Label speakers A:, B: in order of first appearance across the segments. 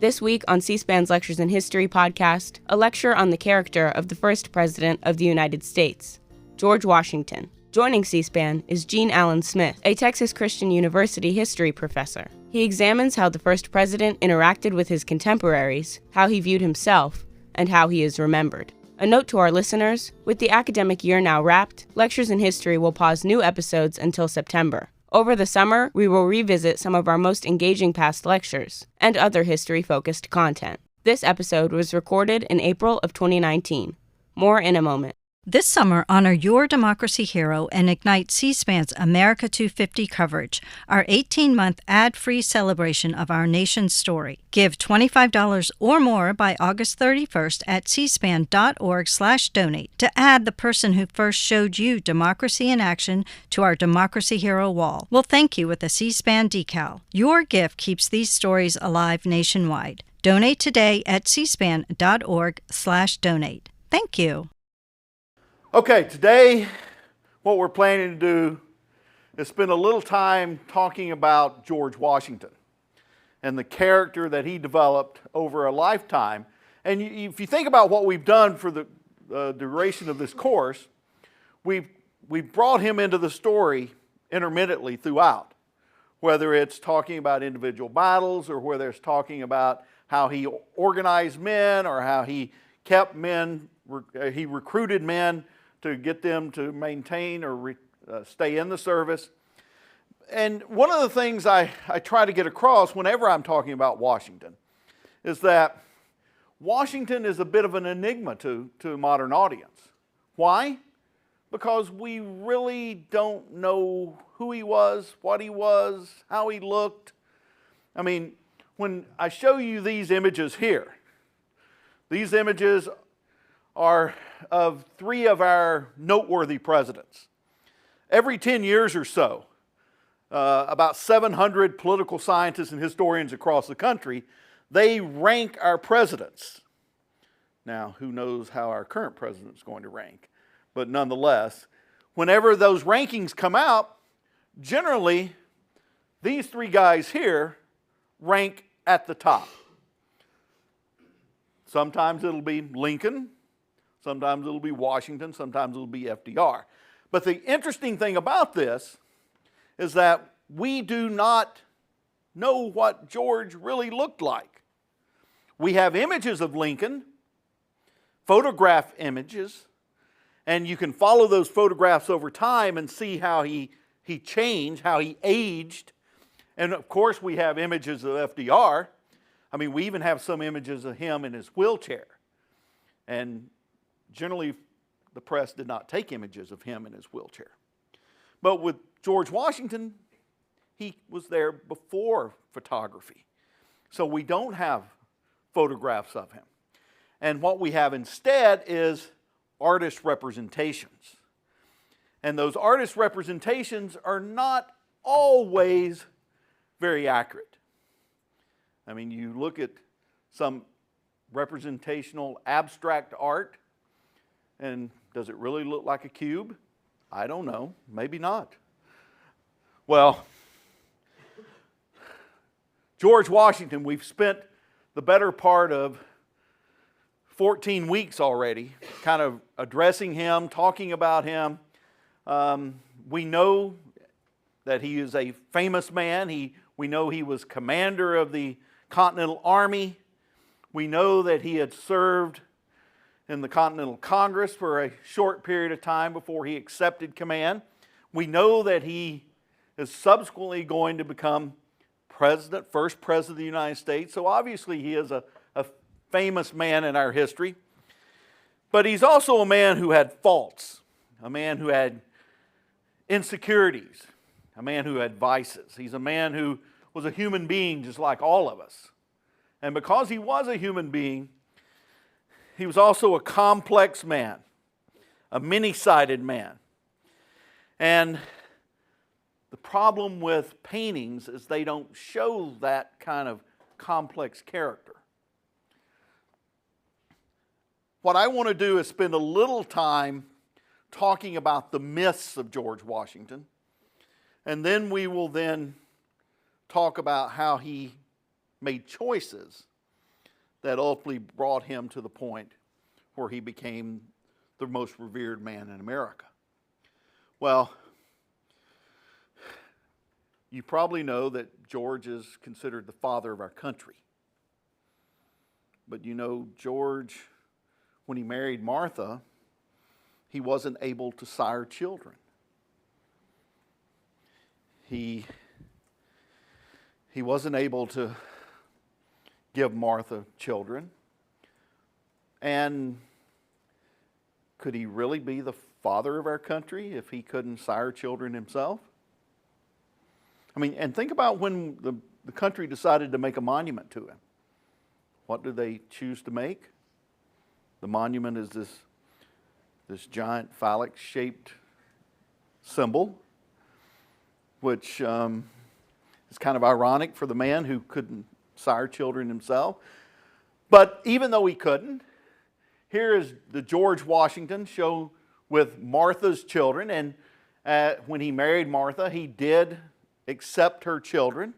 A: This week on C-SPAN's Lectures in History podcast, a lecture on the character of the first president of the United States, George Washington. Joining C-SPAN is Gene Allen Smith, a Texas Christian University history professor. He examines how the first president interacted with his contemporaries, how he viewed himself, and how he is remembered. A note to our listeners, with the academic year now wrapped, Lectures in History will pause new episodes until September. Over the summer, we will revisit some of our most engaging past lectures and other history-focused content. This episode was recorded in April of 2019. More in a moment.
B: This summer, honor your democracy hero and ignite C-SPAN's America 250 coverage, our 18-month ad-free celebration of our nation's story. Give $25 or more by August 31st at cspan.org/donate to add the person who first showed you democracy in action to our Democracy Hero wall. We'll thank you with a C-SPAN decal. Your gift keeps these stories alive nationwide. Donate today at cspan.org/donate. Thank you.
C: Okay, today what we're planning to do is spend a little time talking about George Washington and the character that he developed over a lifetime. And if you think about what we've done for the duration of this course, we've brought him into the story intermittently throughout, whether it's talking about individual battles or whether it's talking about how he organized men or how he kept men, he recruited men to get them to maintain or stay in the service. And one of the things I try to get across whenever I'm talking about Washington is that Washington is a bit of an enigma to a modern audience. Why? Because we really don't know who he was, what he was, how he looked. I mean, when I show you these images here, these images are of three of our noteworthy presidents. Every 10 years or so, about 700 political scientists and historians across the country, they rank our presidents. Now, who knows how our current president is going to rank? But nonetheless, whenever those rankings come out, generally, these three guys here rank at the top. Sometimes it'll be Lincoln, sometimes it'll be Washington, sometimes it'll be FDR. But the interesting thing about this is that we do not know what George really looked like. We have images of Lincoln, photograph images, and you can follow those photographs over time and see how he changed, how he aged. And of course we have images of FDR. I mean, we even have some images of him in his wheelchair. And generally, the press did not take images of him in his wheelchair. But with George Washington, he was there before photography. So we don't have photographs of him. And what we have instead is artist representations. And those artist representations are not always very accurate. I mean, you look at some representational abstract art, and does it really look like a cube? I don't know. Maybe not. Well, George Washington, we've spent the better part of 14 weeks already kind of addressing him, talking about him. We know that he is a famous man. We know he was commander of the Continental Army. We know that he had served in the Continental Congress for a short period of time before he accepted command. We know that he is subsequently going to become president, first president of the United States. So obviously he is a famous man in our history. But he's also a man who had faults, a man who had insecurities, a man who had vices. He's a man who was a human being just like all of us. And because he was a human being, he was also a complex man, a many-sided man. And the problem with paintings is they don't show that kind of complex character. What I want to do is spend a little time talking about the myths of George Washington, and then we will then talk about how he made choices that ultimately brought him to the point where he became the most revered man in America? Well, you probably know that George is considered the father of our country. But you know, George, when he married Martha, he wasn't able to sire children. He wasn't able to give Martha children. And could he really be the father of our country if he couldn't sire children himself? I mean, and think about when the country decided to make a monument to him. What do they choose to make? The monument is this giant phallic-shaped symbol, which is kind of ironic for the man who couldn't sire children himself. But even though he couldn't, here is the George Washington show with Martha's children. And when he married Martha, he did accept her children.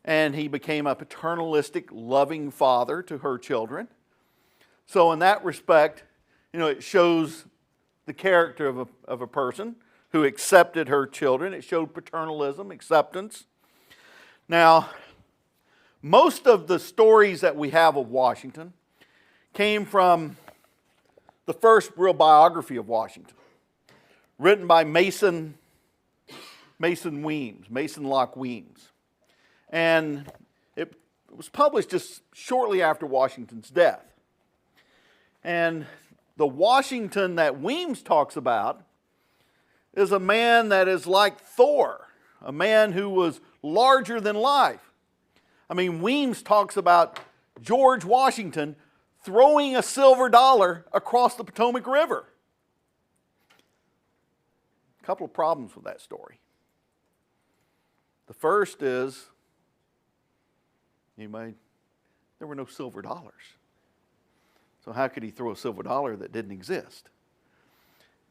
C: And he became a paternalistic, loving father to her children. So in that respect, you know, it shows the character of a person who accepted her children. It showed paternalism, acceptance. Now, most of the stories that we have of Washington came from the first real biography of Washington, written by Mason Locke Weems. And it was published just shortly after Washington's death. And the Washington that Weems talks about is a man that is like Thor, a man who was larger than life. I mean, Weems talks about George Washington throwing a silver dollar across the Potomac River. A couple of problems with that story. The first is, there were no silver dollars. So how could he throw a silver dollar that didn't exist?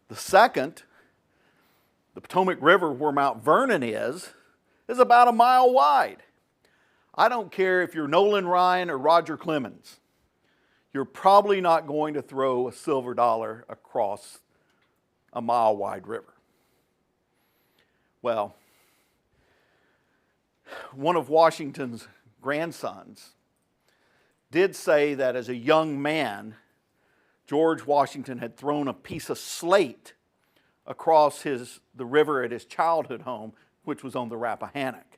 C: The second, the Potomac River where Mount Vernon is about a mile wide. I don't care if you're Nolan Ryan or Roger Clemens. You're probably not going to throw a silver dollar across a mile wide river. Well, one of Washington's grandsons did say that as a young man, George Washington had thrown a piece of slate across the river at his childhood home, which was on the Rappahannock.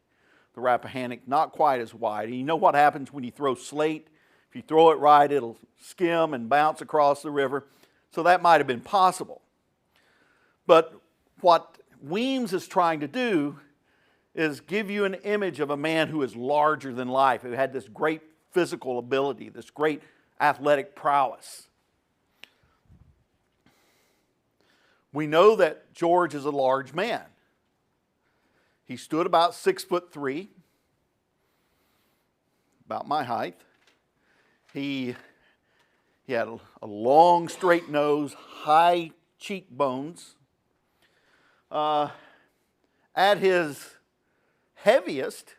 C: The Rappahannock, not quite as wide. And you know what happens when you throw slate? If you throw it right, it'll skim and bounce across the river. So that might have been possible. But what Weems is trying to do is give you an image of a man who is larger than life, who had this great physical ability, this great athletic prowess. We know that George is a large man. He stood about 6'3", about my height. He had a long, straight nose, high cheekbones. At his heaviest,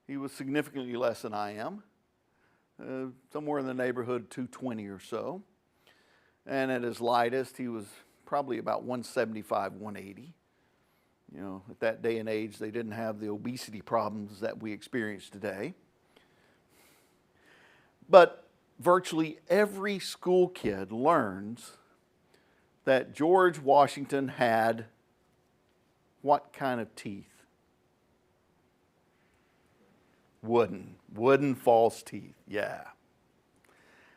C: he was significantly less than I am, somewhere in the neighborhood 220 or so. And at his lightest, he was probably about 175, 180. You know, at that day and age, they didn't have the obesity problems that we experience today. But virtually every school kid learns that George Washington had what kind of teeth? Wooden false teeth, yeah.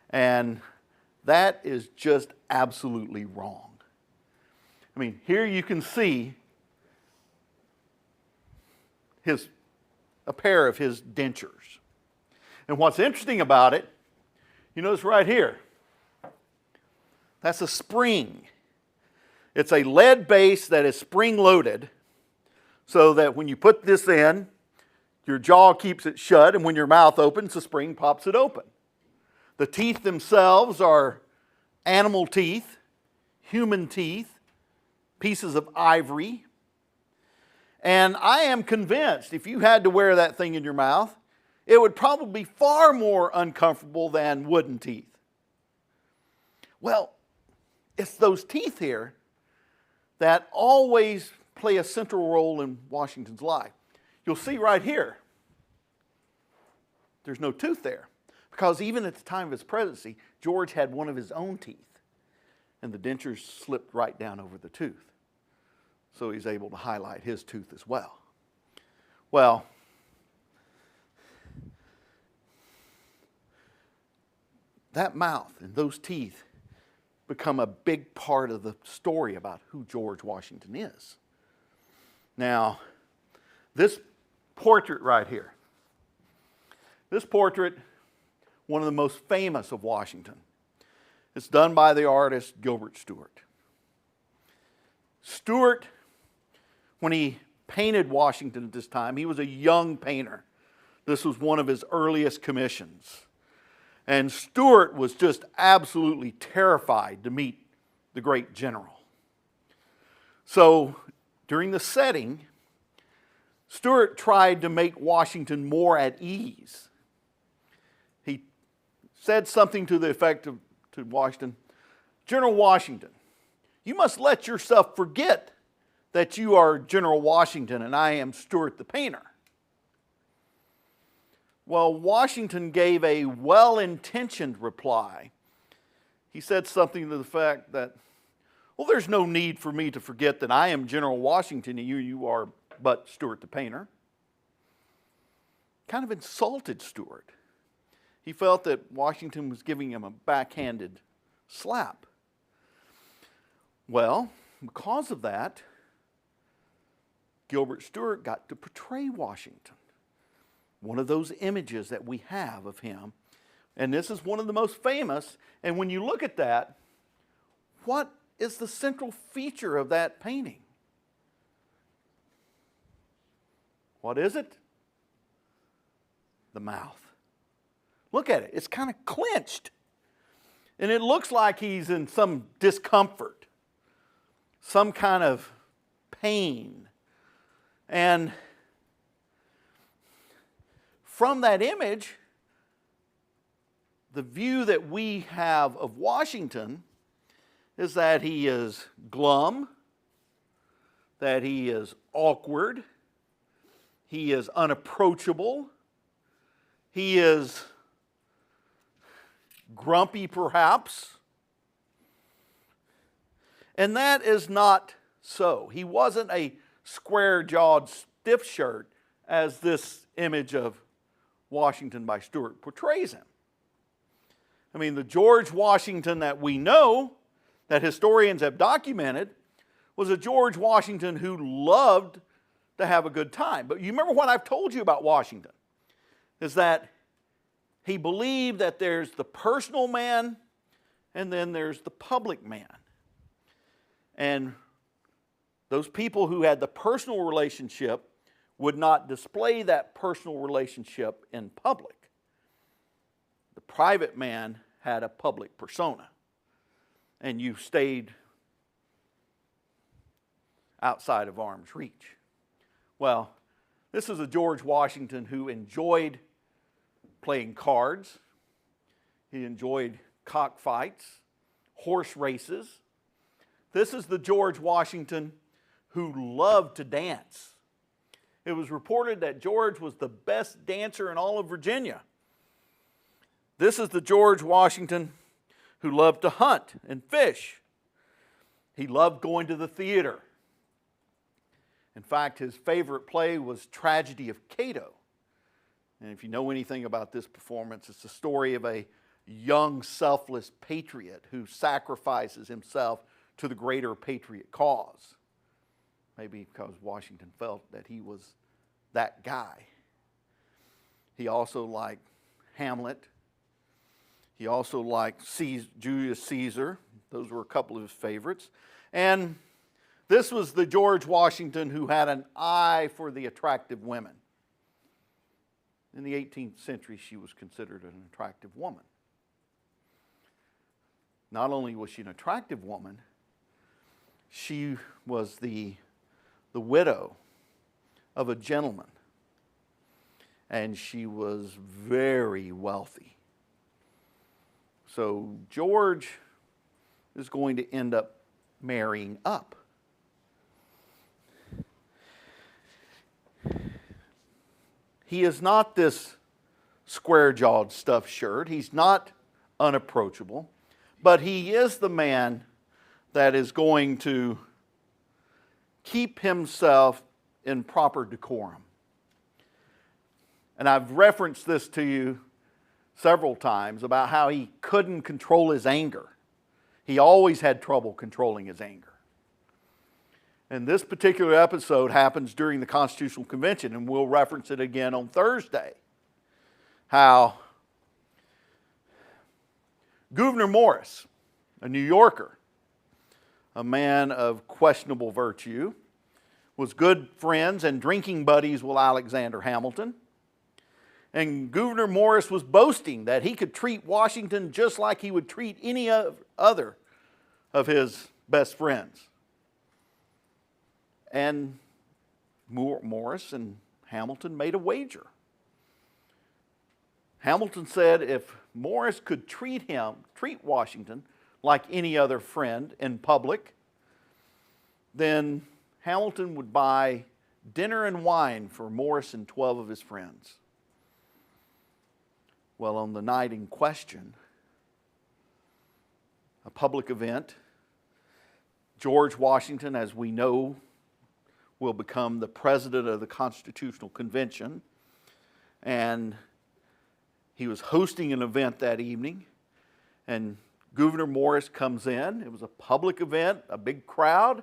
C: And that is just absolutely wrong. I mean, here you can see a pair of his dentures. And what's interesting about it, you notice right here, that's a spring. It's a lead base that is spring-loaded so that when you put this in, your jaw keeps it shut, and when your mouth opens, the spring pops it open. The teeth themselves are animal teeth, human teeth, pieces of ivory. And I am convinced if you had to wear that thing in your mouth, it would probably be far more uncomfortable than wooden teeth. Well, it's those teeth here that always play a central role in Washington's life. You'll see right here, there's no tooth there. Because even at the time of his presidency, George had one of his own teeth, and the dentures slipped right down over the tooth. So he's able to highlight his tooth as well. Well, that mouth and those teeth become a big part of the story about who George Washington is. Now, this portrait right here, this portrait, one of the most famous of Washington. It's done by the artist Gilbert Stuart. Stuart, when he painted Washington at this time, he was a young painter. This was one of his earliest commissions. And Stuart was just absolutely terrified to meet the great general. So during the setting, Stuart tried to make Washington more at ease. He said something to the effect of to Washington, General Washington, you must let yourself forget that you are General Washington and I am Stuart the painter. Well, Washington gave a well-intentioned reply. He said something to the fact that, well, there's no need for me to forget that I am General Washington and you are but Stuart the painter. Kind of insulted Stuart. He felt that Washington was giving him a backhanded slap. Well, because of that, Gilbert Stuart got to portray Washington. One of those images that we have of him. And this is one of the most famous. And when you look at that, what is the central feature of that painting? What is it? The mouth. Look at it. It's kind of clenched. And it looks like he's in some discomfort, some kind of pain. And from that image, the view that we have of Washington is that he is glum, that he is awkward, he is unapproachable, he is grumpy perhaps. And that is not so. He wasn't a square-jawed stiff shirt as this image of Washington by Stuart portrays him. I mean, the George Washington that we know, that historians have documented, was a George Washington who loved to have a good time. But you remember what I've told you about Washington, is that he believed that there's the personal man and then there's the public man. And those people who had the personal relationship would not display that personal relationship in public. The private man had a public persona, and you stayed outside of arm's reach. Well, this is a George Washington who enjoyed playing cards. He enjoyed cockfights, horse races. This is the George Washington who loved to dance. It was reported that George was the best dancer in all of Virginia. This is the George Washington who loved to hunt and fish. He loved going to the theater. In fact, his favorite play was Tragedy of Cato. And if you know anything about this performance, it's the story of a young, selfless patriot who sacrifices himself to the greater patriot cause. Maybe because Washington felt that he was that guy. He also liked Hamlet. He also liked Julius Caesar. Those were a couple of his favorites. And this was the George Washington who had an eye for the attractive women. In the 18th century, she was considered an attractive woman. Not only was she an attractive woman, she was the widow of a gentleman. and she was very wealthy. So George is going to end up marrying up. He is not this square-jawed stuffed shirt. He's not unapproachable, but he is the man that is going to keep himself in proper decorum. And I've referenced this to you several times about how he couldn't control his anger. He always had trouble controlling his anger. And this particular episode happens during the Constitutional Convention, and we'll reference it again on Thursday. How Gouverneur Morris, a New Yorker, a man of questionable virtue, was good friends and drinking buddies with Alexander Hamilton. And Gouverneur Morris was boasting that he could treat Washington just like he would treat any other of his best friends. And Morris and Hamilton made a wager. Hamilton said if Morris could treat Washington like any other friend in public, then Hamilton would buy dinner and wine for Morris and 12 of his friends. Well, on the night in question, a public event, George Washington, as we know, will become the president of the Constitutional Convention. And he was hosting an event that evening, and Gouverneur Morris comes in. It was a public event, a big crowd.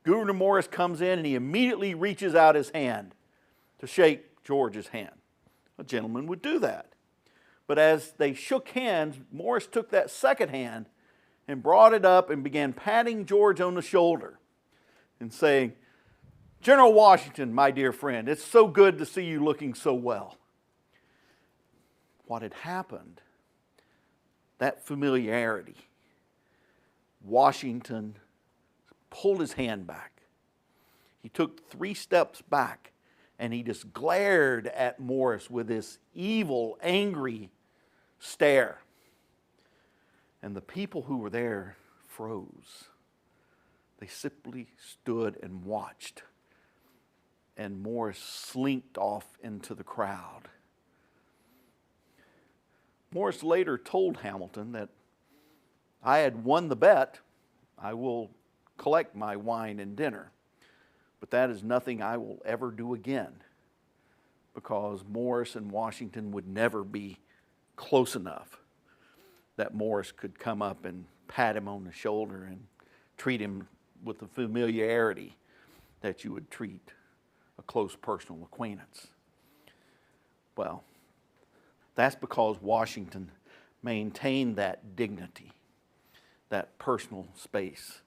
C: Gouverneur Morris comes in and he immediately reaches out his hand to shake George's hand. A gentleman would do that. But as they shook hands, Morris took that second hand and brought it up and began patting George on the shoulder and saying, "General Washington, my dear friend, it's so good to see you looking so well." What had happened, that familiarity, Washington pulled his hand back. He took 3 steps back and he just glared at Morris with this evil, angry stare. And the people who were there froze. They simply stood and watched. And Morris slinked off into the crowd. Morris later told Hamilton that I had won the bet. I will collect my wine and dinner. But that is nothing I will ever do again, because Morris and Washington would never be close enough that Morris could come up and pat him on the shoulder and treat him with the familiarity that you would treat a close personal acquaintance. Well, that's because Washington maintained that dignity, that personal space.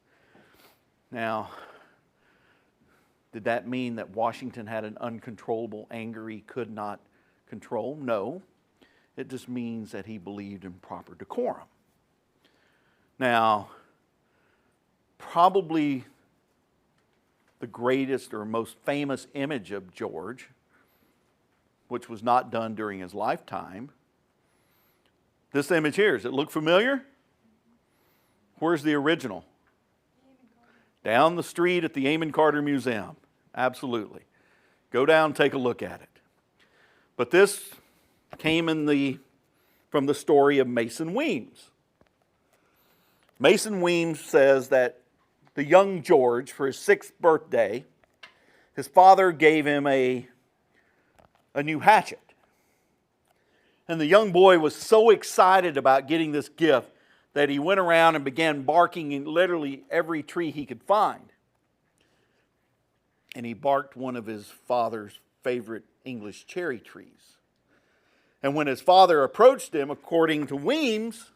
C: Now, did that mean that Washington had an uncontrollable anger he could not control? No. It just means that he believed in proper decorum. Now, probably the greatest or most famous image of George, which was not done during his lifetime, this image here. Does it look familiar? Where's the original? Down the street at the Amon Carter Museum. Absolutely. Go down and take a look at it. But this came from the story of Mason Weems. Mason Weems says that the young George, for his 6th birthday, his father gave him a new hatchet. And the young boy was so excited about getting this gift that he went around and began barking in literally every tree he could find. And he barked one of his father's favorite English cherry trees. And when his father approached him, according to Weems,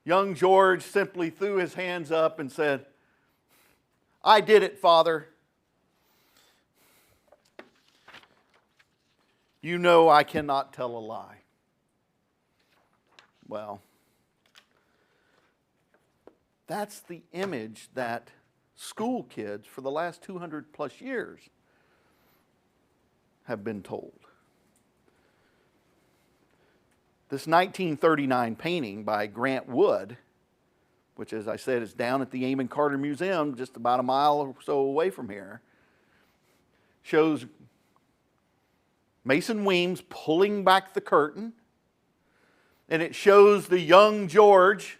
C: young George simply threw his hands up and said, "I did it, Father. You know I cannot tell a lie." Well, that's the image that school kids for the last 200 plus years have been told. This 1939 painting by Grant Wood, which, as I said, is down at the Amon Carter Museum, just about a mile or so away from here, shows Mason Weems pulling back the curtain, and it shows the young George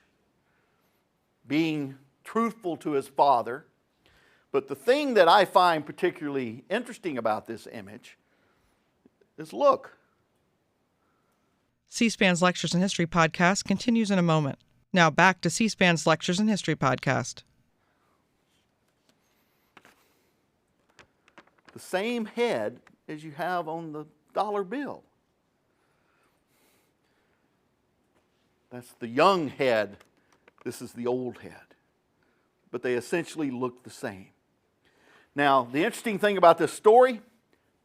C: being truthful to his father. But the thing that I find particularly interesting about this image is look.
D: C-SPAN's Lectures in History podcast continues in a moment. Now back to C-SPAN's Lectures in History podcast.
C: The same head as you have on the dollar bill. That's the young head. This is the old head. But they essentially look the same. Now, the interesting thing about this story,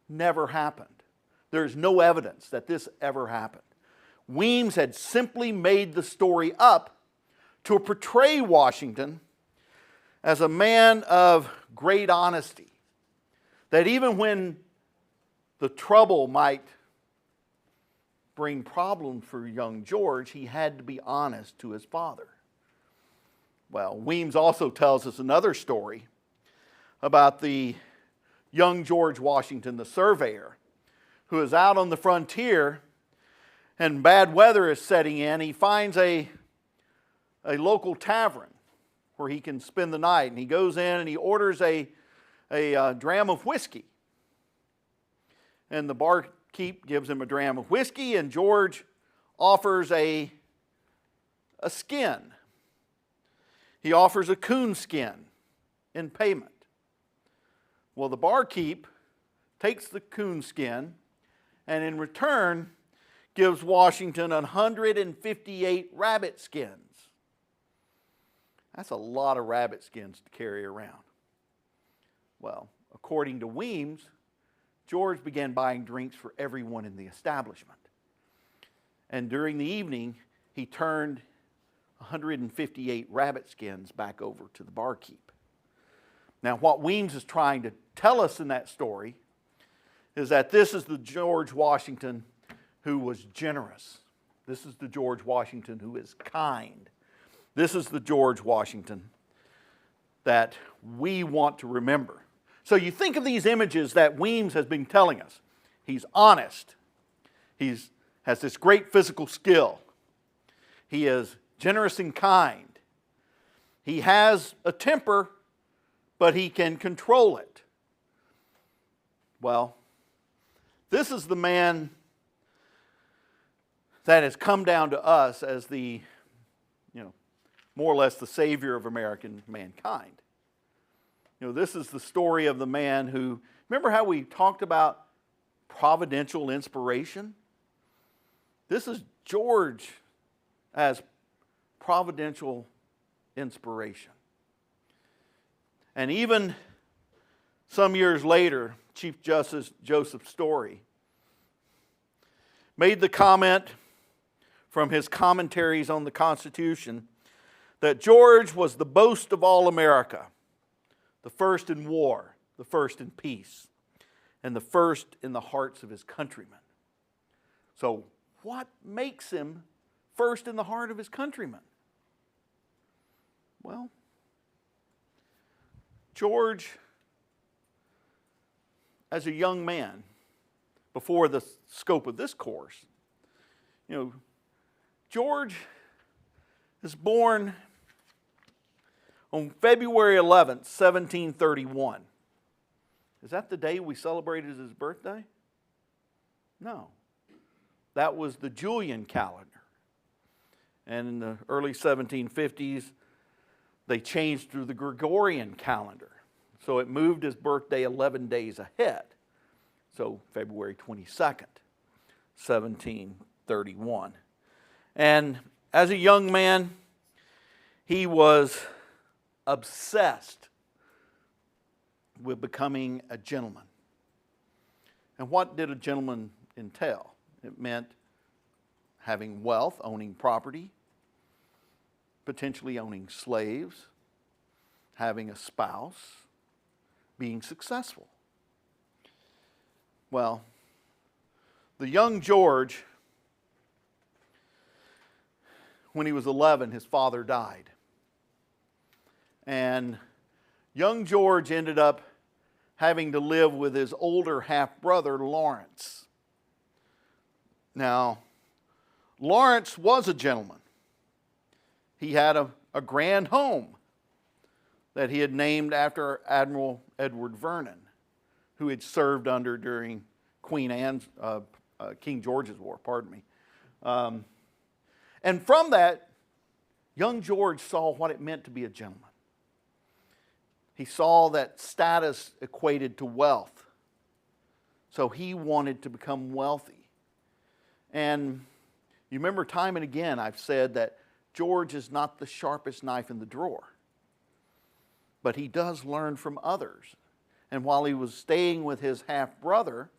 C: never happened. There's no evidence that this ever happened. Weems had simply made the story up to portray Washington as a man of great honesty. That even when the trouble might bring problems for young George, he had to be honest to his father. Well, Weems also tells us another story about the young George Washington, the surveyor, who is out on the frontier and bad weather is setting in. He finds a local tavern where he can spend the night, and he goes in and he orders a dram of whiskey. And the barkeep gives him a dram of whiskey, and George offers a skin. He offers a coon skin in payment. Well, the barkeep takes the coon skin and in return gives Washington 158 rabbit skins. That's a lot of rabbit skins to carry around. Well, according to Weems, George began buying drinks for everyone in the establishment. And during the evening, he turned 158 rabbit skins back over to the barkeep. Now, what Weems is trying to tell us in that story is that this is the George Washington who was generous. This is the George Washington who is kind. This is the George Washington that we want to remember. So you think of these images that Weems has been telling us. He's honest. He has this great physical skill. He is generous and kind. He has a temper, but he can control it. Well, this is the man that has come down to us as the, more or less the savior of American mankind. This is the story of the man who, remember how we talked about providential inspiration? This is George as providential inspiration. And even some years later, Chief Justice Joseph Story made the comment from his commentaries on the Constitution that George was the boast of all America, the first in war, the first in peace, and the first in the hearts of his countrymen. So what makes him first in the heart of his countrymen? Well, George, as a young man, before the scope of this course, George is born on February 11th, 1731. Is that the day we celebrated his birthday? No. That was the Julian calendar. And in the early 1750s, they changed to the Gregorian calendar. So it moved his birthday 11 days ahead. So February 22nd, 1731. And as a young man, he was obsessed with becoming a gentleman. And what did a gentleman entail? It meant having wealth, owning property, potentially owning slaves, having a spouse, being successful. Well, the young George when he was 11, his father died. And young George ended up having to live with his older half-brother, Lawrence. Now, Lawrence was a gentleman. He had a grand home that he had named after Admiral Edward Vernon, who had served under during King George's War, pardon me. And from that, young George saw what it meant to be a gentleman. He saw that status equated to wealth. So he wanted to become wealthy. And you remember time and again I've said that George is not the sharpest knife in the drawer. But he does learn from others. And while he was staying with his half-brother,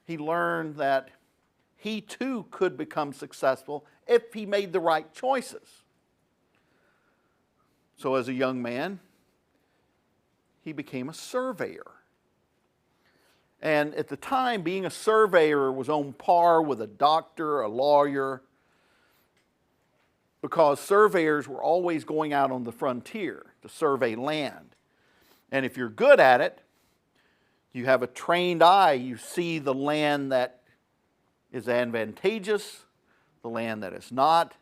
C: he learned that he too could become successful if he made the right choices. So as a young man, he became a surveyor. And at the time, being a surveyor was on par with a doctor, a lawyer, because surveyors were always going out on the frontier to survey land. And if you're good at it, you have a trained eye, you see the land that is advantageous, the land that is not.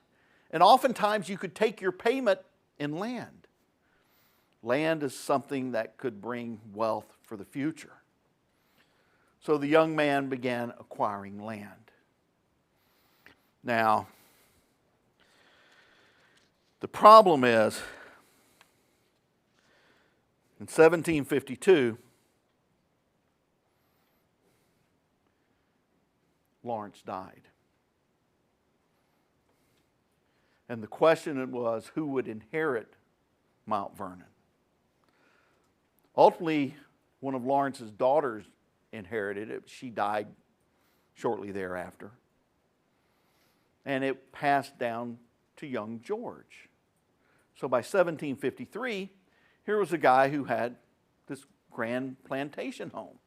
C: And oftentimes you could take your payment in land. Land is something that could bring wealth for the future. So the young man began acquiring land. Now, the problem is, in 1752, Lawrence died. And the question was, who would inherit Mount Vernon? Ultimately, one of Lawrence's daughters inherited it. She died shortly thereafter. And it passed down to young George. So by 1753, here was a guy who had this grand plantation home.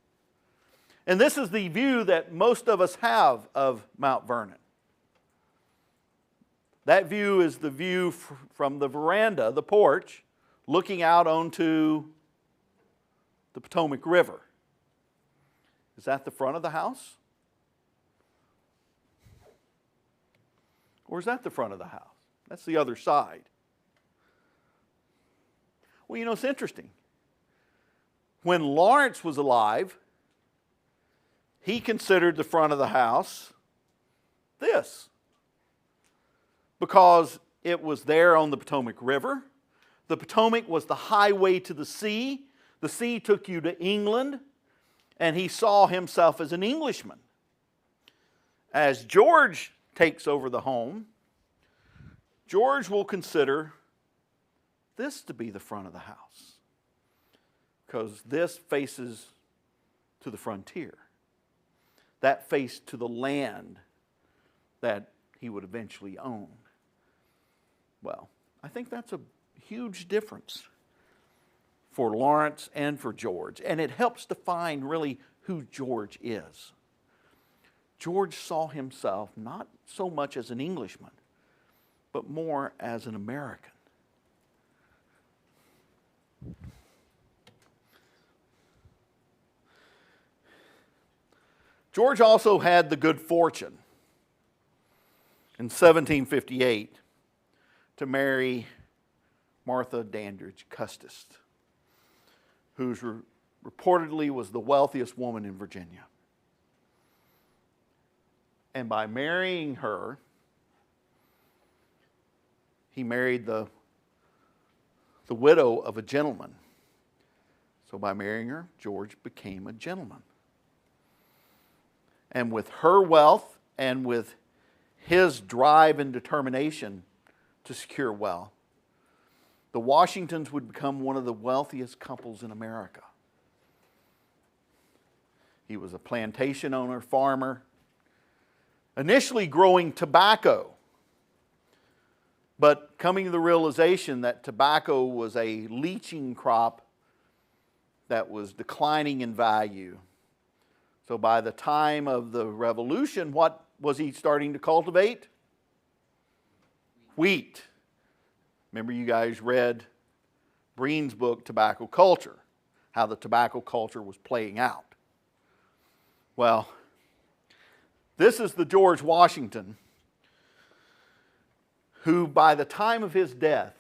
C: And this is the view that most of us have of Mount Vernon. That view is the view from the veranda, the porch, looking out onto the Potomac River. Is that the front of the house? Or is that the front of the house? That's the other side. Well, you know, it's interesting. When Lawrence was alive, he considered the front of the house this, because it was there on the Potomac River. The Potomac was the highway to the sea. The sea took you to England, and he saw himself as an Englishman. As George takes over the home, George will consider this to be the front of the house, because this faces to the frontier. That faced to the land that he would eventually own. Well, I think that's a huge difference for Lawrence and for George. And it helps define really who George is. George saw himself not so much as an Englishman, but more as an American. George also had the good fortune in 1758 to marry Martha Dandridge Custis, who reportedly was the wealthiest woman in Virginia. And by marrying her, he married the widow of a gentleman. So by marrying her, George became a gentleman. And with her wealth and with his drive and determination to secure wealth, the Washingtons would become one of the wealthiest couples in America. He was a plantation owner, farmer, initially growing tobacco, but coming to the realization that tobacco was a leaching crop that was declining in value. So by the time of the Revolution, what was he starting to cultivate? wheat. Remember, you guys read Breen's book, Tobacco Culture, how the tobacco culture was playing out. Well, this is the George Washington who, by the time of his death,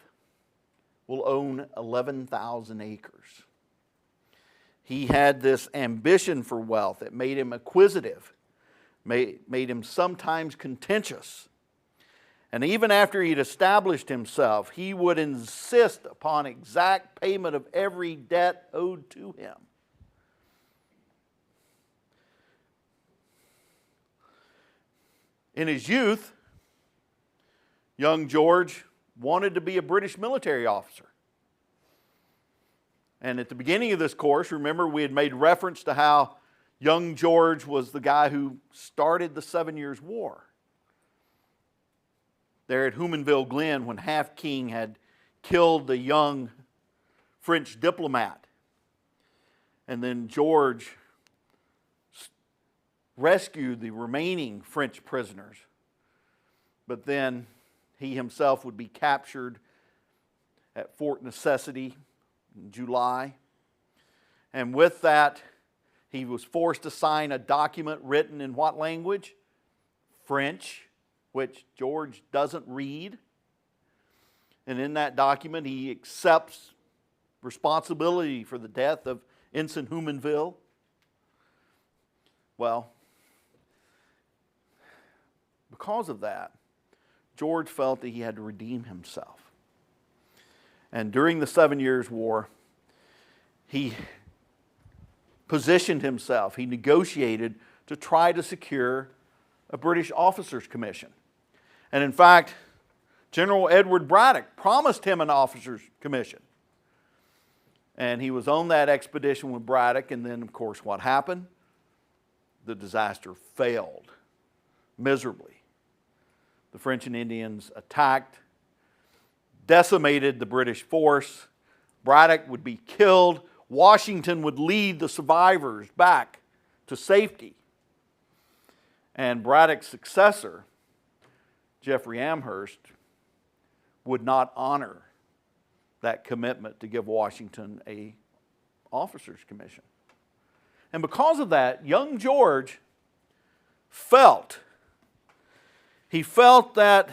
C: will own 11,000 acres. He had this ambition for wealth that made him acquisitive, made him sometimes contentious. And even after he'd established himself, he would insist upon exact payment of every debt owed to him. In his youth, young George wanted to be a British military officer. And at the beginning of this course, remember we had made reference to how young George was the guy who started the 7 Years' War. There at Humanville Glen, when Half King had killed the young French diplomat. And then George rescued the remaining French prisoners. But then he himself would be captured at Fort Necessity in July. And with that, he was forced to sign a document written in what language? French, which George doesn't read. And in that document, he accepts responsibility for the death of Ensign Humanville. Well, because of that, George felt that he had to redeem himself. And during the 7 Years' War, he positioned himself, he negotiated to try to secure a British officer's commission. And in fact, General Edward Braddock promised him an officer's commission. And he was on that expedition with Braddock, and then, of course, what happened? The disaster failed miserably. The French and Indians attacked, decimated the British force. Braddock would be killed. Washington would lead the survivors back to safety. And Braddock's successor, Jeffrey Amherst, would not honor that commitment to give Washington an officer's commission. And because of that, young George felt that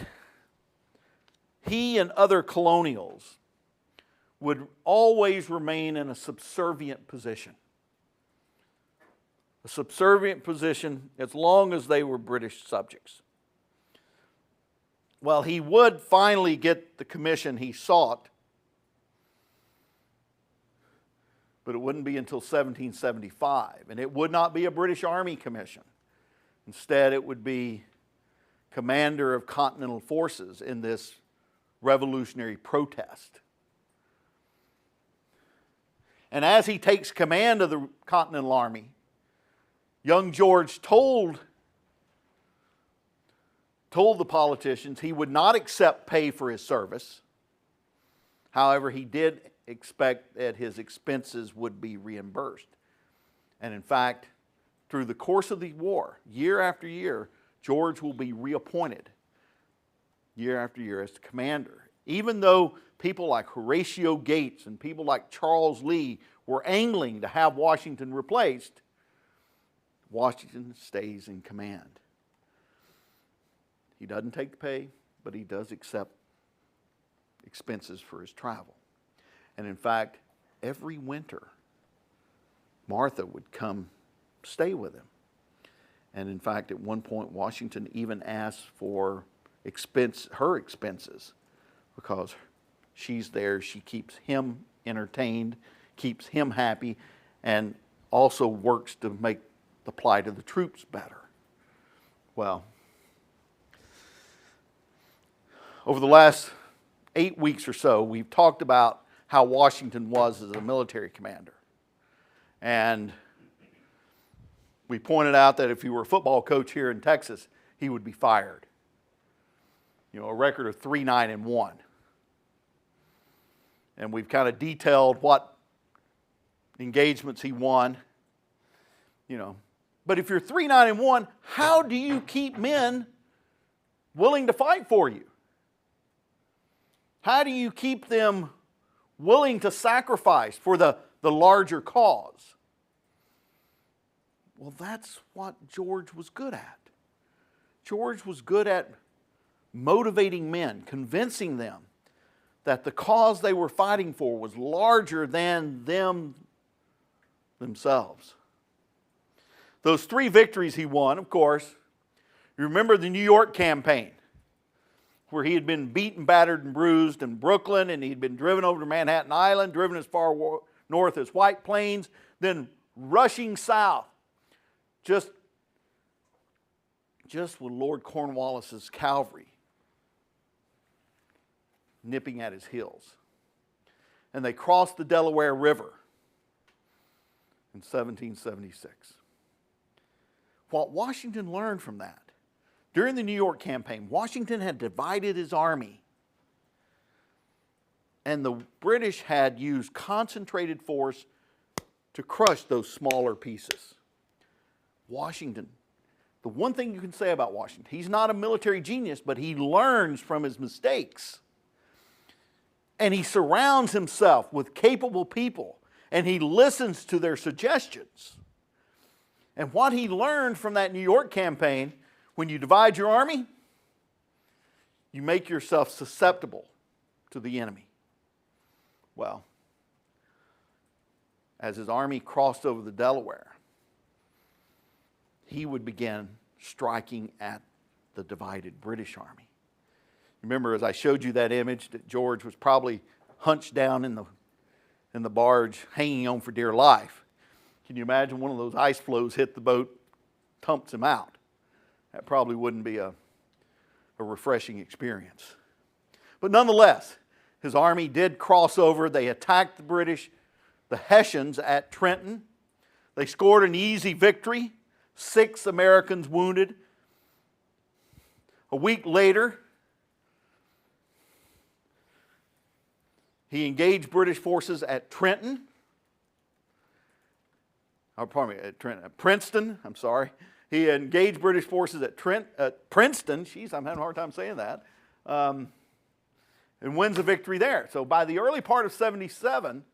C: he and other colonials would always remain in a subservient position. A subservient position as long as they were British subjects. Well, he would finally get the commission he sought, but it wouldn't be until 1775. And it would not be a British Army commission. Instead, it would be commander of Continental Forces in this revolutionary protest. And as he takes command of the Continental Army, young George told the politicians he would not accept pay for his service. However, he did expect that his expenses would be reimbursed. And in fact, through the course of the war, year after year, George will be reappointed year after year as the commander. Even though people like Horatio Gates and people like Charles Lee were angling to have Washington replaced, Washington stays in command. He doesn't take the pay, but he does accept expenses for his travel. And in fact, every winter, Martha would come stay with him. And in fact, at one point, Washington even asked for her expenses because she's there. She keeps him entertained, keeps him happy, and also works to make the plight of the troops better. Well, over the last 8 weeks or so, we've talked about how Washington was as a military commander. And we pointed out that if he were a football coach here in Texas, he would be fired. You know, a record of 3-9-1. And we've kind of detailed what engagements he won. You know, but if you're 3-9-1, how do you keep men willing to fight for you? How do you keep them willing to sacrifice for the larger cause? Well, that's what George was good at. George was good at motivating men, convincing them that the cause they were fighting for was larger than themselves. Those 3 victories he won, of course, you remember the New York campaign, where he had been beaten, battered, and bruised in Brooklyn, and he'd been driven over to Manhattan Island, driven as far north as White Plains, then rushing south, just with Lord Cornwallis's cavalry nipping at his heels. And they crossed the Delaware River in 1776. What Washington learned from that, during the New York campaign, Washington had divided his army, and the British had used concentrated force to crush those smaller pieces. Washington, the one thing you can say about Washington, he's not a military genius, but he learns from his mistakes. And he surrounds himself with capable people, and he listens to their suggestions. And what he learned from that New York campaign, when you divide your army, you make yourself susceptible to the enemy. Well, as his army crossed over the Delaware, he would begin striking at the divided British army. Remember, as I showed you that image, that George was probably hunched down in the barge, hanging on for dear life. Can you imagine one of those ice floes hit the boat, tumps him out? That probably wouldn't be a refreshing experience. But nonetheless, his army did cross over. They attacked the Hessians at Trenton. They scored an easy victory, 6 Americans wounded. A week later, he engaged British forces at Princeton. I'm sorry. He engaged British forces at Princeton. Jeez, I'm having a hard time saying that. And wins a victory there. So by the early part of 77,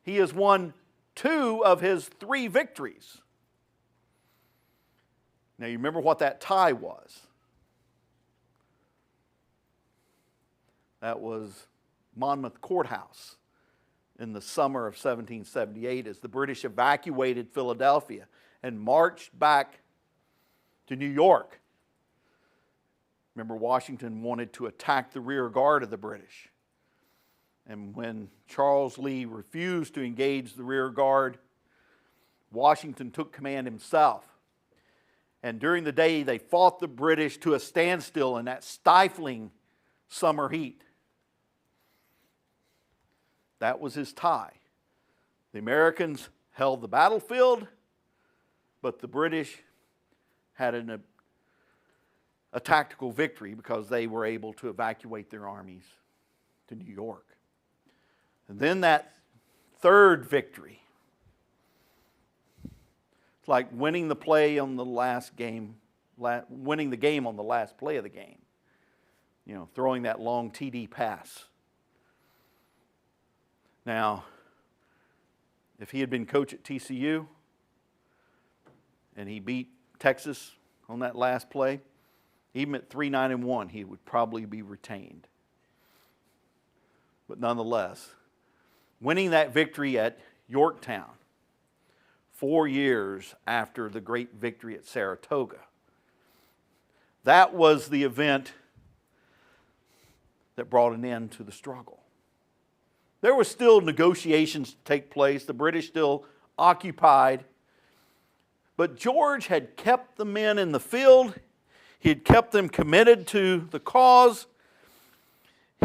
C: he has won 2 of his 3 victories. Now you remember what that tie was. That was Monmouth Courthouse in the summer of 1778 as the British evacuated Philadelphia and marched back to New York. Remember, Washington wanted to attack the rear guard of the British. And when Charles Lee refused to engage the rear guard, Washington took command himself. And during the day, they fought the British to a standstill in that stifling summer heat. That was his tie. The Americans held the battlefield, but the British had a tactical victory because they were able to evacuate their armies to New York. And then that 3rd victory, it's like winning the play on the last game, winning the game on the last play of the game. You know, throwing that long TD pass. Now, if he had been coach at TCU and he beat Texas on that last play, even at 3-9-1, he would probably be retained. But nonetheless, winning that victory at Yorktown 4 years after the great victory at Saratoga, that was the event that brought an end to the struggle. There were still negotiations to take place. The British still occupied. But George had kept the men in the field. He had kept them committed to the cause.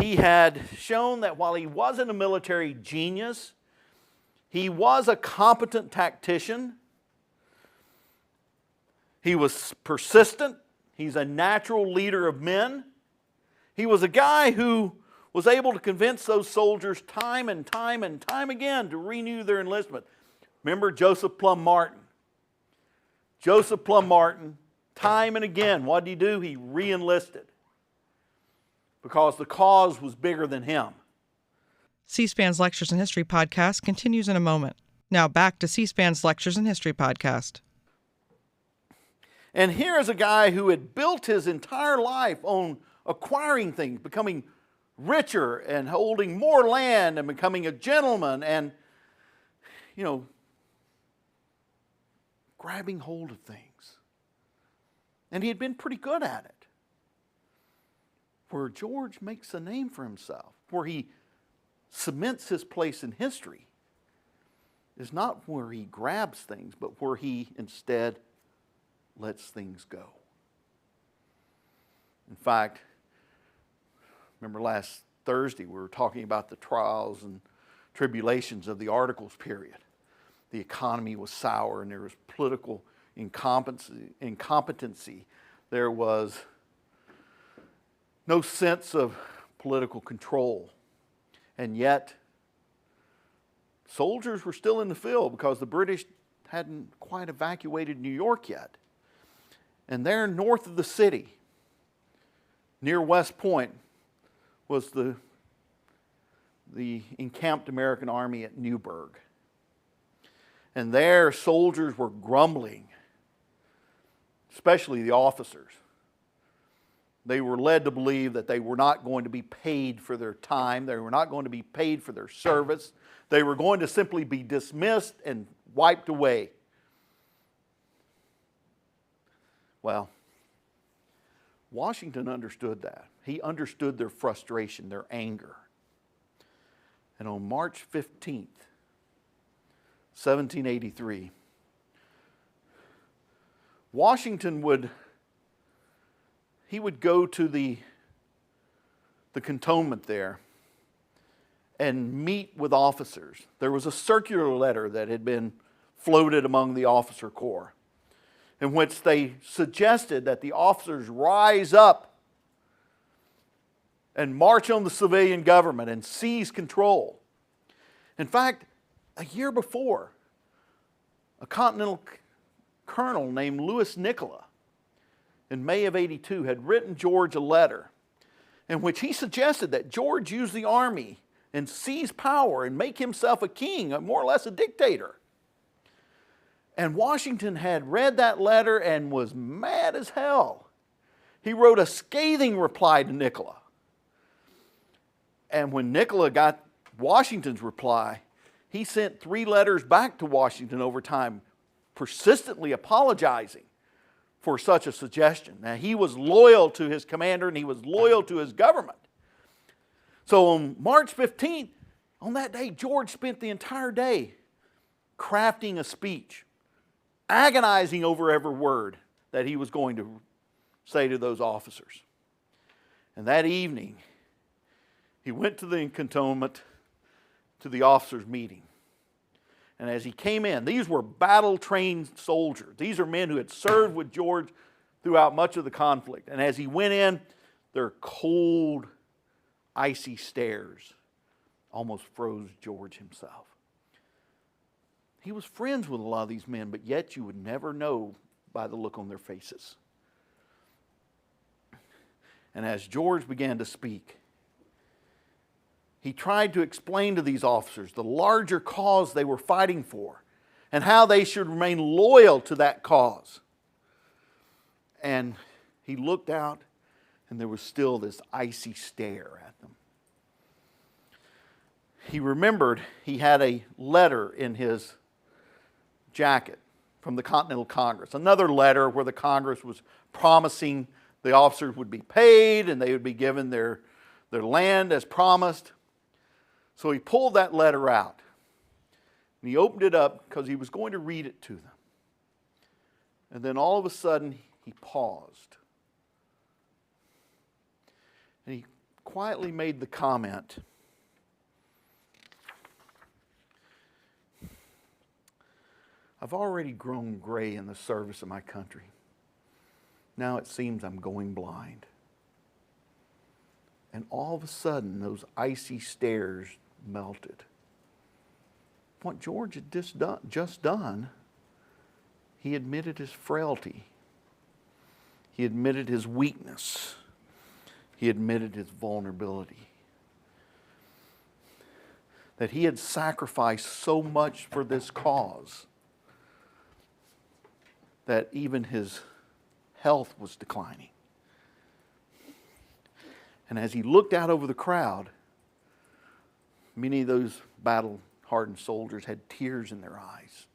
C: He had shown that while he wasn't a military genius, he was a competent tactician. He was persistent. He's a natural leader of men. He was a guy who was able to convince those soldiers time and time and time again to renew their enlistment. Remember Joseph Plum Martin. Joseph Plum Martin, time and again, what did he do? He re-enlisted. because the cause was bigger than him.
D: C-SPAN's Lectures in History podcast continues in a moment. Now back to C-SPAN's Lectures in History podcast.
C: And here's a guy who had built his entire life on acquiring things, becoming richer and holding more land and becoming a gentleman and, grabbing hold of things. And he had been pretty good at it. Where George makes a name for himself, where he cements his place in history, is not where he grabs things, but where he instead lets things go. In fact, remember last Thursday we were talking about the trials and tribulations of the Articles period. The economy was sour and there was political incompetency. There was no sense of political control. And yet, soldiers were still in the field because the British hadn't quite evacuated New York yet. And there north of the city, near West Point, was the encamped American army at Newburgh. And there soldiers were grumbling, especially the officers. They were led to believe that they were not going to be paid for their time. They were not going to be paid for their service. They were going to simply be dismissed and wiped away. Well, Washington understood that. He understood their frustration, their anger. And on March 15th, 1783, Washington would go to the cantonment there and meet with officers. There was a circular letter that had been floated among the officer corps in which they suggested that the officers rise up and march on the civilian government and seize control. In fact, a year before, a Continental colonel named Louis Nicola in May of '82 had written George a letter in which he suggested that George use the army and seize power and make himself a king, more or less a dictator. And Washington had read that letter and was mad as hell. He wrote a scathing reply to Nicola. And when Nicola got Washington's reply, he sent 3 letters back to Washington over time, persistently apologizing for such a suggestion. Now, he was loyal to his commander and he was loyal to his government. So on March 15th, on that day, George spent the entire day crafting a speech, agonizing over every word that he was going to say to those officers. And that evening, he went to the cantonment, to the officers' meeting. And as he came in, these were battle-trained soldiers. These are men who had served with George throughout much of the conflict. And as he went in, their cold, icy stares almost froze George himself. He was friends with a lot of these men, but yet you would never know by the look on their faces. And as George began to speak, he tried to explain to these officers the larger cause they were fighting for and how they should remain loyal to that cause. And he looked out and there was still this icy stare at them. He remembered he had a letter in his jacket from the Continental Congress. Another letter where the Congress was promising the officers would be paid and they would be given their land as promised. So he pulled that letter out and he opened it up because he was going to read it to them. And then all of a sudden he paused. And he quietly made the comment, "I've already grown gray in the service of my country. Now it seems I'm going blind." And all of a sudden, those icy stares melted. What George had just done, he admitted his frailty. He admitted his weakness. He admitted his vulnerability. That he had sacrificed so much for this cause that even his health was declining. And as he looked out over the crowd, many of those battle-hardened soldiers had tears in their eyes.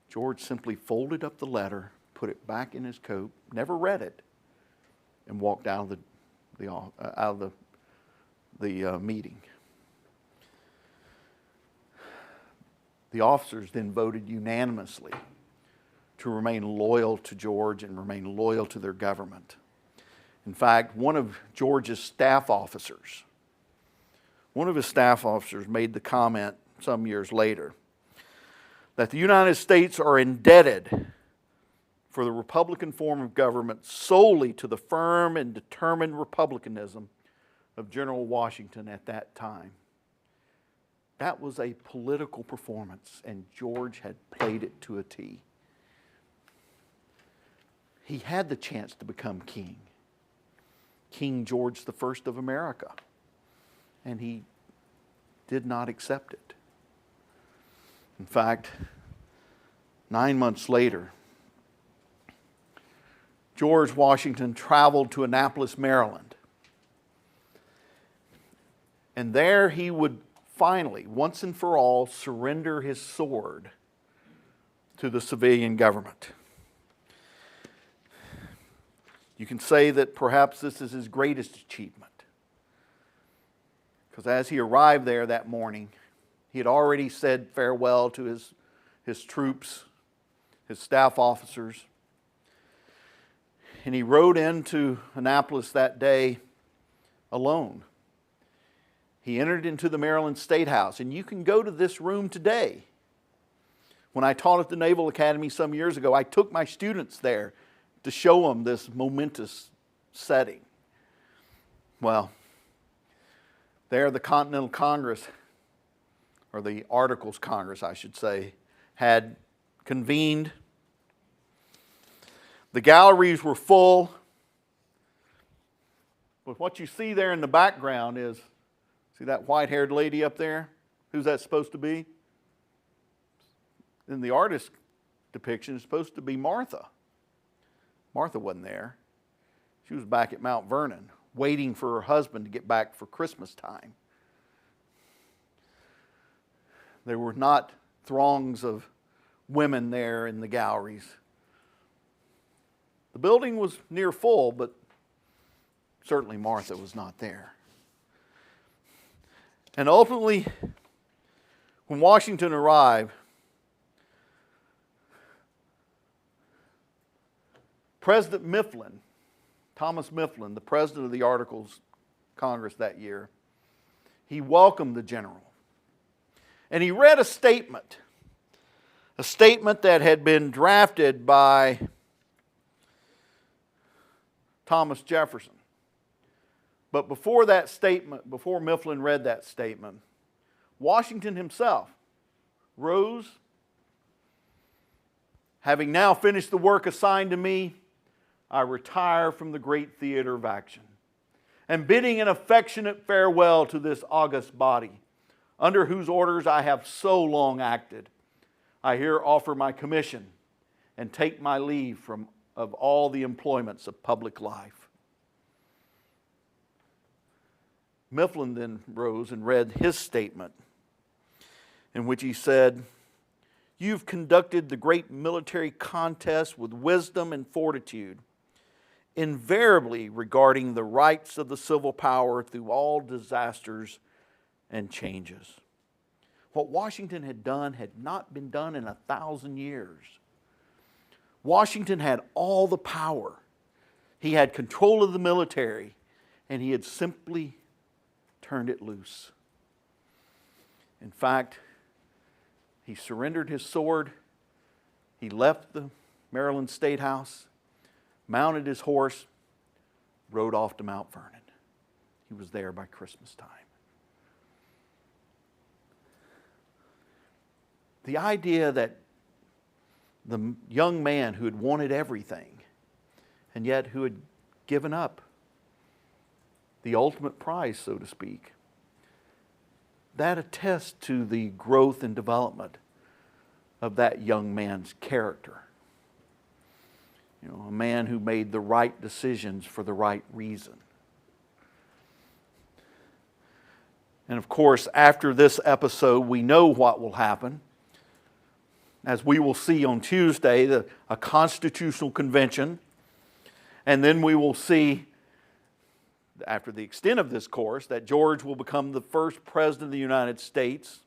C: George simply folded up the letter, put it back in his coat, never read it, and walked out of the meeting. The officers then voted unanimously to remain loyal to George and remain loyal to their government. In fact, one of George's staff officers made the comment some years later that the United States are indebted for the Republican form of government solely to the firm and determined republicanism of General Washington at that time. That was a political performance, and George had played it to a T. He had the chance to become king, King George I of America, and he did not accept it. In fact, 9 months later, George Washington traveled to Annapolis, Maryland. And there he would finally, once and for all, surrender his sword to the civilian government. You can say that perhaps this is his greatest achievement. Because as he arrived there that morning, he had already said farewell to his troops, his staff officers. And he rode into Annapolis that day alone. He entered into the Maryland State House, and you can go to this room today. When I taught at the Naval Academy some years ago, I took my students there to show them this momentous setting. Well, there the Continental Congress, or the Articles Congress, I should say, had convened. The galleries were full. But what you see there in the background is, see that white-haired lady up there? Who's that supposed to be? In the artist depiction, it's supposed to be Martha. Martha wasn't there. She was back at Mount Vernon, waiting for her husband to get back for Christmas time. There were not throngs of women there in the galleries. The building was near full, but certainly Martha was not there. And ultimately, when Washington arrived, President Mifflin, Thomas Mifflin, the president of the Articles Congress that year, he welcomed the general. And he read a statement that had been drafted by Thomas Jefferson. But before that statement, before Mifflin read that statement, Washington himself rose, having now finished the work assigned to me, I retire from the great theater of action, and bidding an affectionate farewell to this august body, under whose orders I have so long acted, I here offer my commission and take my leave of all the employments of public life. Mifflin then rose and read his statement, in which he said, "You've conducted the great military contest with wisdom and fortitude, invariably regarding the rights of the civil power through all disasters and changes." What Washington had done had not been done in 1,000 years. Washington had all the power. He had control of the military, and he had simply turned it loose. In fact, he surrendered his sword. He left the Maryland State House, mounted his horse, rode off to Mount Vernon. He was there by Christmas time. The idea that the young man who had wanted everything and yet who had given up the ultimate prize, so to speak, that attests to the growth and development of that young man's character. You know, a man who made the right decisions for the right reason. And of course, after this episode, we know what will happen. As we will see on Tuesday, a constitutional convention. And then we will see, after the extent of this course, that George will become the first president of the United States.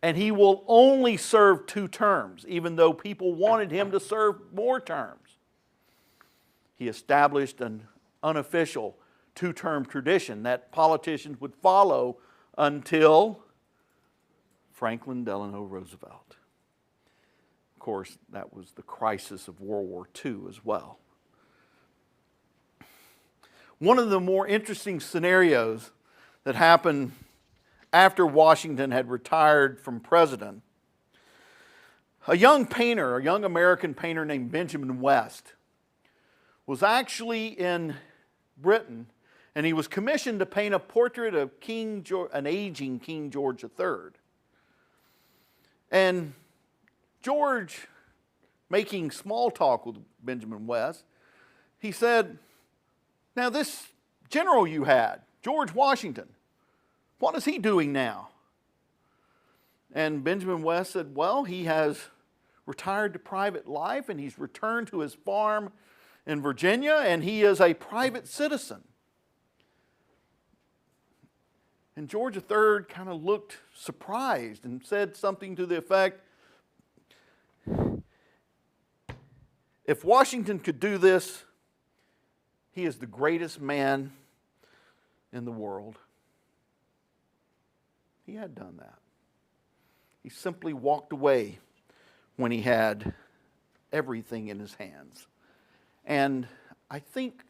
C: And he will only serve 2 terms, even though people wanted him to serve more terms. He established an unofficial 2-term tradition that politicians would follow until Franklin Delano Roosevelt. Of course, that was the crisis of World War II as well. One of the more interesting scenarios that happened after Washington had retired from president, a young painter, a young American painter named Benjamin West, was actually in Britain, and he was commissioned to paint a portrait of an aging King George III. And George, making small talk with Benjamin West, he said, "Now this general you had, George Washington, what is he doing now?" And Benjamin West said, "Well, he has retired to private life, and he's returned to his farm in Virginia, and he is a private citizen." And George III kind of looked surprised and said something to the effect, "If Washington could do this, he is the greatest man in the world." He had done that. He simply walked away when he had everything in his hands. And I think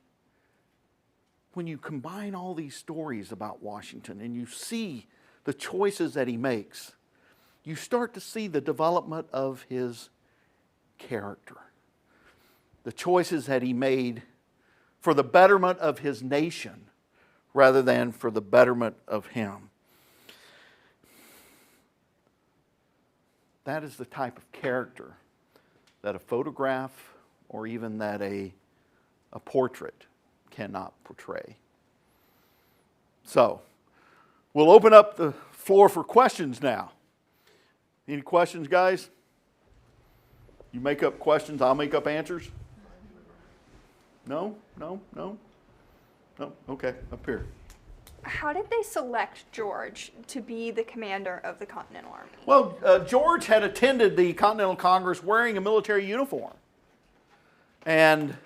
C: when you combine all these stories about Washington and you see the choices that he makes, you start to see the development of his character. The choices that he made for the betterment of his nation rather than for the betterment of him. That is the type of character that a photograph or even that a portrait cannot portray. So, we'll open up the floor for questions now. Any questions, guys? You make up questions, I'll make up answers? No? No? No? No? Okay, up here.
E: How did they select George to be the commander of the Continental Army?
C: Well, George had attended the Continental Congress wearing a military uniform. And,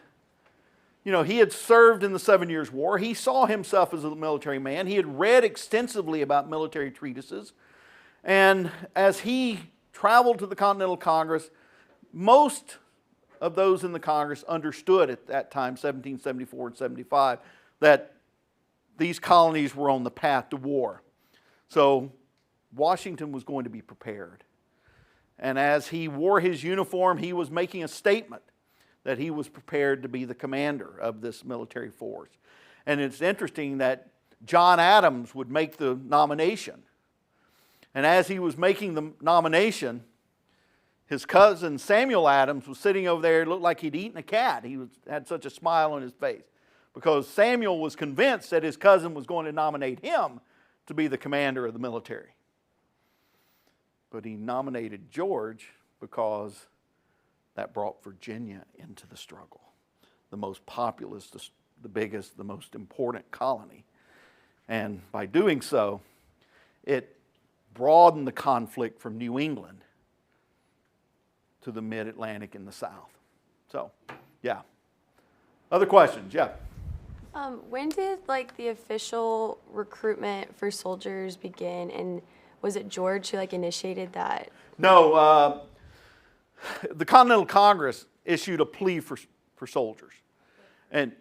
C: you know, he had served in the 7 Years' War. He saw himself as a military man. He had read extensively about military treatises. And as he traveled to the Continental Congress, most of those in the Congress understood at that time, 1774 and 75, that these colonies were on the path to war. So Washington was going to be prepared. And as he wore his uniform, he was making a statement that he was prepared to be the commander of this military force. And it's interesting that John Adams would make the nomination. And as he was making the nomination, his cousin Samuel Adams was sitting over there, looked like he'd eaten a cat. He had such a smile on his face, because Samuel was convinced that his cousin was going to nominate him to be the commander of the military. But he nominated George because that brought Virginia into the struggle. The most populous, the biggest, the most important colony. And by doing so, it broadened the conflict from New England to the mid-Atlantic and the South. So, yeah. Other questions? Yeah.
F: When did the official recruitment for soldiers begin, and was it George who initiated that?
C: No, the Continental Congress issued a plea for soldiers. And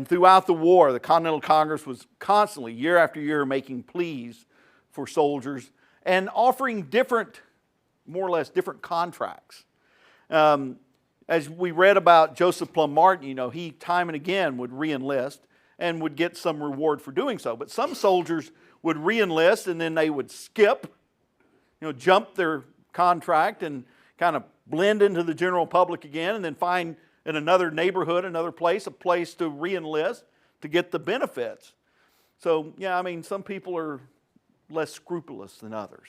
C: throughout the war, the Continental Congress was constantly, year after year, making pleas for soldiers and offering more or less different contracts. As we read about Joseph Plum Martin, he time and again would re-enlist, and would get some reward for doing so. But some soldiers would re-enlist and then they would skip, jump their contract and kind of blend into the general public again, and then find in another neighborhood, another place, a place to re-enlist to get the benefits. So, yeah, I mean, some people are less scrupulous than others.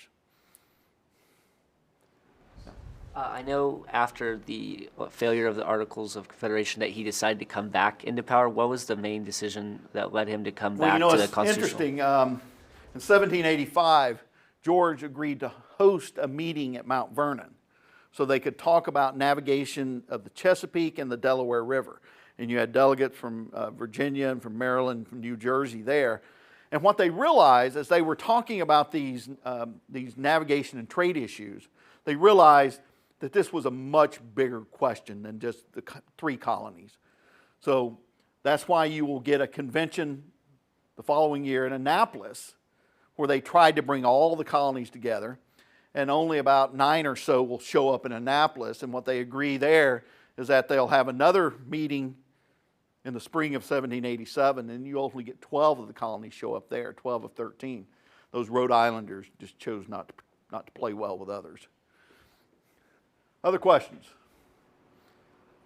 G: I know after the failure of the Articles of Confederation that he decided to come back into power. What was the main decision that led him to come back to the constitutional?
C: Interesting. In 1785, George agreed to host a meeting at Mount Vernon so they could talk about navigation of the Chesapeake and the Delaware River. And you had delegates from Virginia and from Maryland, from New Jersey there. And what they realized as they were talking about these navigation and trade issues, they realized that this was a much bigger question than just the 3 colonies. So that's why you will get a convention the following year in Annapolis where they tried to bring all the colonies together, and only about 9 or so will show up in Annapolis. And what they agree there is that they'll have another meeting in the spring of 1787, and you ultimately get 12 of the colonies show up there, 12 of 13. Those Rhode Islanders just chose not to play well with others. Other questions?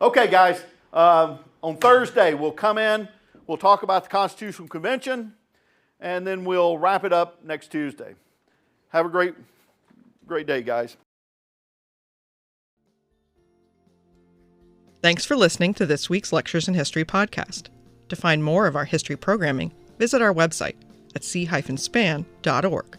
C: Okay, guys. On Thursday, we'll come in, we'll talk about the Constitutional Convention, and then we'll wrap it up next Tuesday. Have a great day, guys.
D: Thanks for listening to this week's Lectures in History podcast. To find more of our history programming, visit our website at c-span.org.